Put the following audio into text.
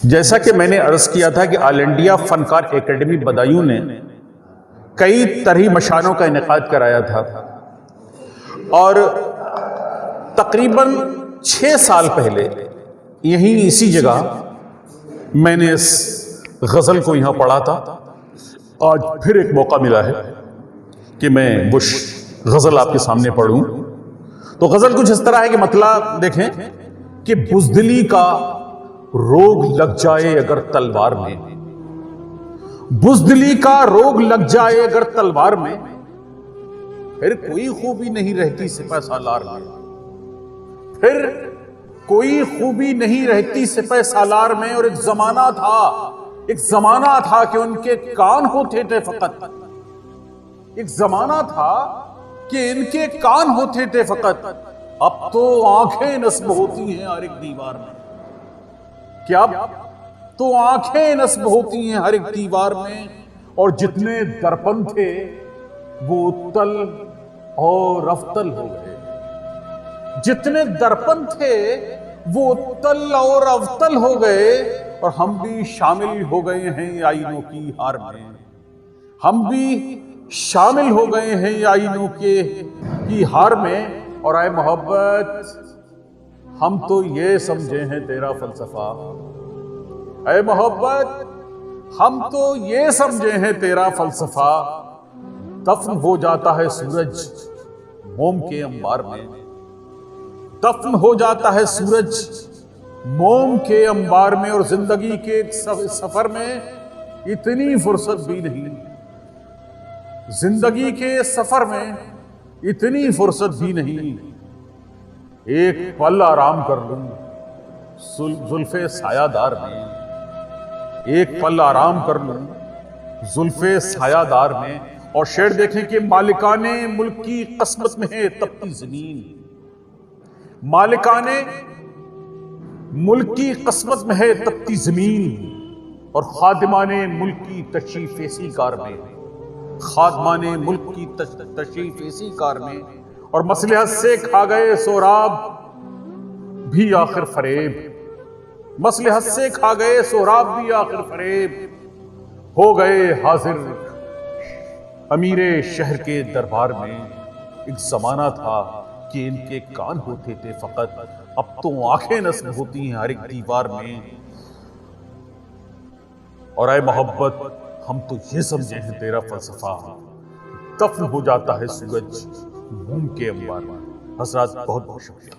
जैसा कि मैंने अर्ज किया था कि ऑल इंडिया फनकार एकेडमी बदायूं ने कई तरही मशानों का इनेकाद कराया था और तकरीबन 6 साल पहले यहीं इसी जगह मैंने इस गज़ल को यहाँ पढ़ा था। आज फिर एक मौका मिला है कि मैं वो गज़ल आपके सामने पढ़ूं। तो गज़ल कुछ इस तरह है कि मतलब देखें कि बुज़दिली का रोग लग जाए अगर तलवार में, बुज़दिली का रोग लग जाए अगर तलवार में, फिर कोई खूबी नहीं रहती सिपह सालार में, फिर कोई खूबी नहीं रहती सिपह सालार में। और एक जमाना था कि उनके कान होते थे फकत, एक जमाना था कि इनके कान होते थे फकत, अब तो आंखें नस्ब होती हैं हर एक दीवार में। क्या अब तो आंखें नस्ब होती हैं हर एक दीवार में। और जितने दर्पण थे वो उत्तल और अफ्तल हो गए, जितने दर्पण थे वो उत्तल और अफ्तल हो गए। और हम भी शामिल हो गए हैं आईनों की हार में, हम भी शामिल हो गए हैं आईनों की हार में। और आए मोहब्बत हम तो ये समझे हैं तेरा फलसफा, ऐ मोहब्बत हम तो ये समझे हैं तेरा फलसफा। दफन हो जाता है सूरज मोम के अंबार में, दफन हो जाता है सूरज मोम के अंबार में। और जिंदगी के सफर में इतनी फुर्सत भी नहीं, जिंदगी के सफर में इतनी फुर्सत भी नहीं। एक पल आराम कर लूं जुल्फे सायादार में, एक पल आराम कर लूं जुल्फे सायादार में। और शेर देखें कि मालिकाने मुल्क की कस्मत में है तपती जमीन, मालिकाने मुल्क की कस्मत में है तपती जमीन। और खादिमाने मुल्क की तशरीफ ऐसी कार में, खादिमाने मुल्क की तशरीफ ऐसी कार में। और मसलहत से खा गए सोराब भी आखिर फरेब, मसलहत से खा गए सोराब भी आखिर फरेब। हो गए हाजिर अमीरे शहर के दरबार में, एक जमाना था कि इनके कान होते थे फकत, अब तो आंखें नस्ब होती हैं हर एक दीवार में। और आए मोहब्बत हम तो ये समझे हैं तेरा फलसफा, दफन हो जाता है सूरज मोम के अंबार में। हज़रात बहुत बहुत शुक्रिया।